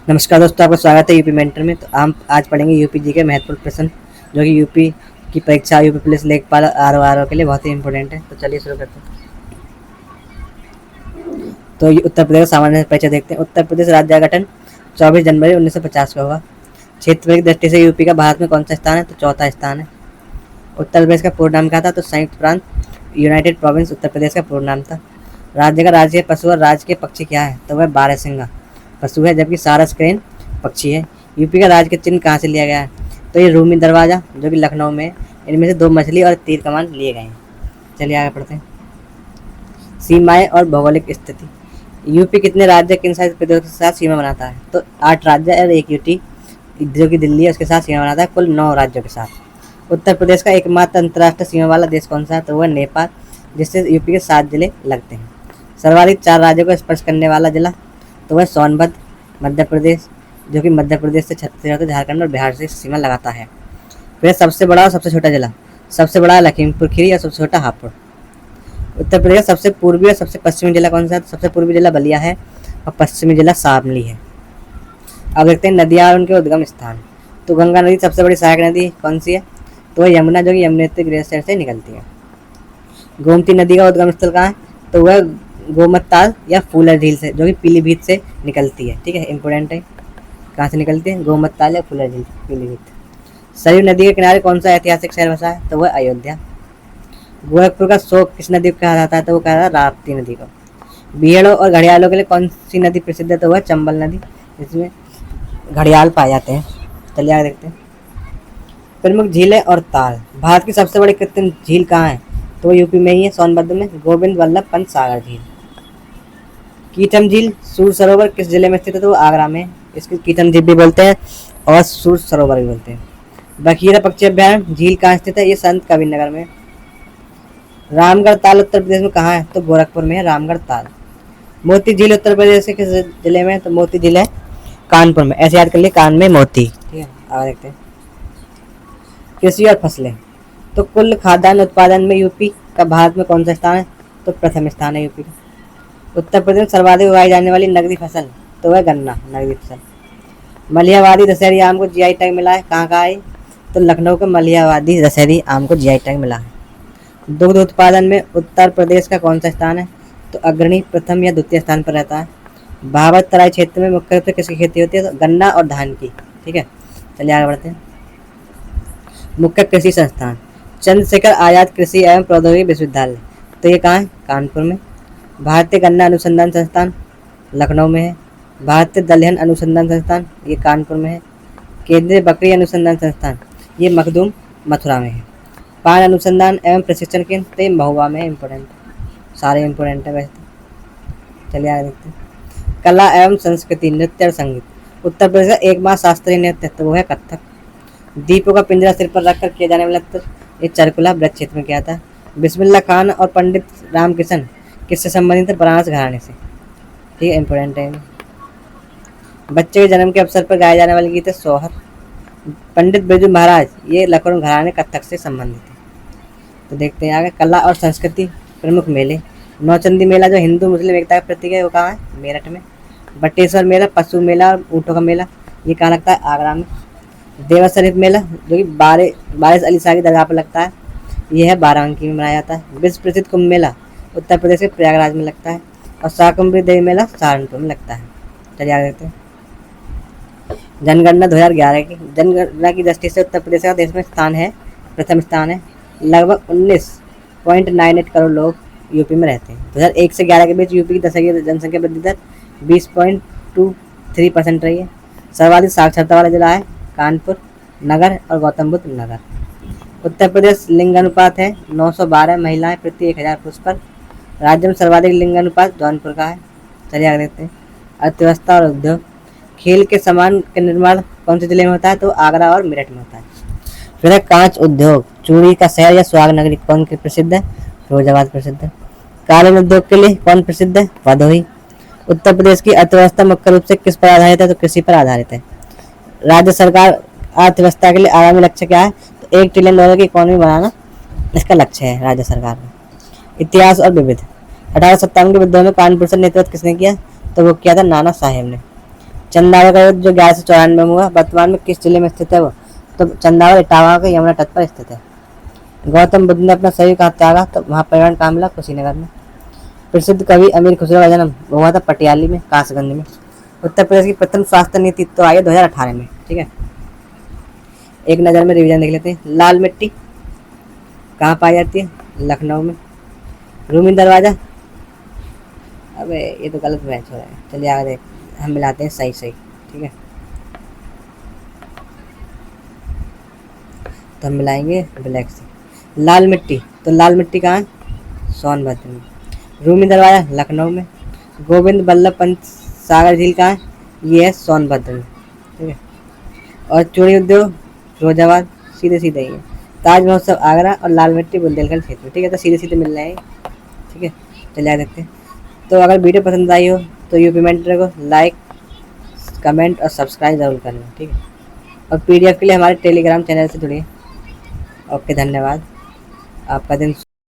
नमस्कार दोस्तों, आपका स्वागत है यूपी मेंटर में। तो हम आज पढ़ेंगे यूपी जी के महत्वपूर्ण प्रश्न, जो कि यूपी की परीक्षा, यूपी पुलिस, लेखपाल, आरओ के लिए बहुत ही इंपॉर्टेंट है। तो चलिए शुरू करते हैं। तो ये उत्तर प्रदेश का सामान्य परिचय देखते हैं। उत्तर प्रदेश राज्य का गठन 24 जनवरी 1950 को हुआ। क्षेत्र की दृष्टि से यूपी का भारत में कौन सा स्थान है? तो चौथा स्थान है। उत्तर प्रदेश का पूर्ण नाम क्या था? तो संयुक्त प्रांत यूनाइटेड प्रोविंस उत्तर प्रदेश का पूर्ण नाम था। राज्य का राजकीय पशु और राज्य के पक्षी क्या है? तो वह बारहसिंगा पशु है, जबकि सारस क्रेन पक्षी है। यूपी का राज्य का चिन्ह कहाँ से लिया गया है? तो ये रूमी दरवाजा, जो कि लखनऊ में है। इनमें से 2 मछली और तीर कमान लिए गए हैं। चलिए आगे पढ़ते हैं। सीमाएं और भौगोलिक स्थिति। यूपी कितने राज्य, किन शासित प्रदेशों के साथ सीमा बनाता है? तो 8 राज्य और 1 यूटी, जो कि दिल्ली है, उसके साथ सीमा बनाता है, कुल 9 राज्यों के साथ। उत्तर प्रदेश का एकमात्र अंतर्राष्ट्रीय सीमा वाला देश कौन सा है? तो वह नेपाल, जिससे यूपी के 7 जिले लगते हैं। सर्वाधिक 4 राज्यों को स्पर्श करने वाला जिला, तो वह सोनभद्र मध्य प्रदेश, जो कि मध्य प्रदेश से छत्तीसगढ़, झारखंड और बिहार से सीमा लगाता है। फिर सबसे बड़ा और सबसे छोटा जिला। सबसे बड़ा है लखीमपुर खीरी और सबसे छोटा हापुड़। उत्तर प्रदेश का सबसे पूर्वी और सबसे पश्चिमी जिला कौन सा है? सबसे पूर्वी जिला बलिया है और पश्चिमी जिला शामली है। अब देखते हैं नदियाँ और उनके उद्गम स्थान। तो गंगा नदी सबसे बड़ी सहायक नदी कौन सी है? तो वह यमुना, जो कि यमुनोत्री ग्लेशियर से निकलती है। गोमती नदी का उद्गम स्थल कहाँ है? तो वह गोमत ताल या फूलर झील से, जो कि पीलीभीत से निकलती है। ठीक है, इंपोर्टेंट है। कहाँ से निकलती है? गोमत ताल या फूलर झील, पीलीभीत। सरयू नदी के किनारे कौन सा ऐतिहासिक शहर बसा है? तो वह अयोध्या। गोरखपुर का शोक किस नदी को कहा जाता है? तो वो कहा जाता है राप्ती नदी को। बीहड़ों और घड़ियालों के लिए कौन सी नदी प्रसिद्ध है? तो वह चंबल नदी, जिसमें घड़ियाल पाए जाते हैं। चलिए आगे देखते हैं। प्रमुख झीलें और ताल। भारत की सबसे बड़ी कृत्रिम झील कहाँ है? तो वो यूपी में ही है, सोनभद्र में, गोविंद वल्लभ पंत सागर झील। कीटम झील सूर सरोवर किस जिले में स्थित है? तो वो आगरा में। इसकी कीटम झील भी बोलते हैं और सूर सरोवर भी बोलते हैं। बखीरा पक्षी अभ्यारण्य झील कहाँ स्थित है? ये संत कबीरनगर में। रामगढ़ ताल उत्तर प्रदेश में कहाँ है? तो गोरखपुर में है रामगढ़ ताल। मोती झील उत्तर प्रदेश के किस जिले में है? तो मोती झील है कानपुर में। ऐसे याद कर लिए, कान में मोती। ठीक है, आगे देखते हैं। कृषि और फसलें। तो कुल खाद्यान्न उत्पादन में यूपी का भारत में कौन सा स्थान है? तो प्रथम स्थान है यूपी का। उत्तर प्रदेश में सर्वाधिक उगाई जाने वाली नकदी फसल, तो वह गन्ना नकदी फसल। मलिहाबादी दशहरी आम को जीआई टैग मिला है, कहाँ का है? तो लखनऊ के मलिहाबादी दशहरी आम को जीआई टैग मिला है। दुग्ध उत्पादन में उत्तर प्रदेश का कौन सा स्थान है? तो अग्रणी, प्रथम या द्वितीय स्थान पर रहता है। भाभर तराई क्षेत्र में मुख्य रूप से किसकी खेती होती है? तो गन्ना और धान की। ठीक है, चलिए आगे बढ़ते हैं। मुख्य कृषि संस्थान। चंद्रशेखर आजाद कृषि एवं प्रौद्योगिकी विश्वविद्यालय, तो ये कहाँ है? कानपुर में। भारतीय गन्ना अनुसंधान संस्थान लखनऊ में है। भारतीय दलहन अनुसंधान संस्थान, ये कानपुर में है। केंद्रीय बकरी अनुसंधान संस्थान, ये मखदूम मथुरा में है। पान अनुसंधान एवं प्रशिक्षण केंद्र, तो ये महुआ में। इंपोर्टेंट, सारे इंपोर्टेंट है वैसे तो। चलिए आगे देखते हैं। कला एवं संस्कृति, नृत्य और संगीत। उत्तर प्रदेश का एकमात्र शास्त्रीय नृत्य, तो वो है कथक। दीपों का पिंजरा सिर पर रखकर किया जाने वाला नृत्य, ये चरकुला ब्रज क्षेत्र में किया था। बिस्मिल्लाह खान और पंडित रामकिशन किससे संबंधित है? बनारस घराने से। ठीक है, इंपोर्टेंट है। बच्चे के जन्म के अवसर पर गाए जाने वाले गीत है सोहर। पंडित बिरजू महाराज, ये लखनऊ घराने कथक से संबंधित है। तो देखते हैं आगे। कला और संस्कृति, प्रमुख मेले। नौचंदी मेला, जो हिंदू मुस्लिम एकता का प्रतीक है, वो कहाँ है? मेरठ में। बटेश्वर मेला, पशु मेला और ऊँटों का मेला, ये कहाँ लगता है? आगरा में। देवा शरीफ मेला, जो कि बारिश अली शाह की दरगाह पर लगता है, यह है बाराबंकी में मनाया जाता है। विश्व प्रसिद्ध कुंभ मेला उत्तर प्रदेश के प्रयागराज में लगता है। और शाकंभरी देवी मेला सहारनपुर में लगता है। चलिए आगे देखते हैं। जनगणना 2011 की। जनगणना की दृष्टि से उत्तर प्रदेश का देश में स्थान है, प्रथम स्थान है। लगभग 19.98 करोड़ लोग यूपी में रहते हैं। 2001 से 11 के बीच यूपी की दशकीय जनसंख्या वृद्धि दर 20.23% रही है। सर्वाधिक साक्षरता वाला जिला है कानपुर नगर और गौतम बुद्ध नगर। उत्तर प्रदेश लिंगानुपात है 912 महिलाएं प्रति 1000 पुरुष पर। राज्य में सर्वाधिक लिंगानुपात जौनपुर का है। चलिए आगे देखते हैं। अर्थव्यवस्था और उद्योग। खेल के सामान का निर्माण कौन से जिले में होता है? तो आगरा और मेरठ में होता है। फिर है कांच उद्योग। चूड़ी का शहर या सुहाग नगरी कौन की प्रसिद्ध है? फिरोजाबाद प्रसिद्ध है। कालीन उद्योग के लिए कौन प्रसिद्ध है? भदोही। उत्तर प्रदेश की अर्थव्यवस्था मुख्य रूप से किस पर आधारित है? तो कृषि पर आधारित है। राज्य सरकार अर्थव्यवस्था के लिए आगामी लक्ष्य क्या है? तो $1 ट्रिलियन की इकोनॉमी बनाना इसका लक्ष्य है राज्य सरकार का। इतिहास और विविध। 1857 के विद्रोह में कानपुर से नेतृत्व किसने किया? तो वो किया था नाना साहेब ने। चंदावल का युद्ध जो 1194 में हुआ, वर्तमान में किस जिले में स्थित है वो? तो चंदावल इटावा के यमुना तट पर स्थित है। गौतम बुद्ध ने अपना शरीर कहाँ त्यागा? तो वहाँ परिवहन कहाँ मिला? कुशीनगर में। प्रसिद्ध कवि अमीर खुसरो का जन्म हुआ था पटियाली में, कासगंज में। उत्तर प्रदेश की प्रथम स्वास्थ्य नीति तो आई है 2018 में। ठीक है, एक नज़र में रिवीजन देख लेते हैं। लाल मिट्टी कहाँ पाई जाती है? लखनऊ में। रूमी दरवाजा, अबे ये तो गलत मैच हो रहा है, चलिए आगे देख, हम मिलाते हैं सही सही। ठीक है, तो हम मिलाएंगे ब्लैक से। लाल मिट्टी, तो लाल मिट्टी कहाँ है? सोनभद्र में। रूमी दरवाजा लखनऊ में। गोविंद बल्लभ पंत सागर झील कहाँ है? ये है सोनभद्र में। ठीक है, और चूड़ी उद्योग फिरोजाबाद, सीधे सीधे ही है। ताज महोत्सव आगरा और लाल मिट्टी बुंदेलखंड क्षेत्र में। ठीक है, तो सीधे सीधे मिल रहे हैं। ठीक है, चलिए आगे देखते हैं। तो अगर वीडियो पसंद आई हो तो यूपी मेंटर को लाइक, कमेंट और सब्सक्राइब जरूर करना। ठीक है, और पीडीएफ के लिए हमारे टेलीग्राम चैनल से जुड़िए। ओके, धन्यवाद, आपका दिन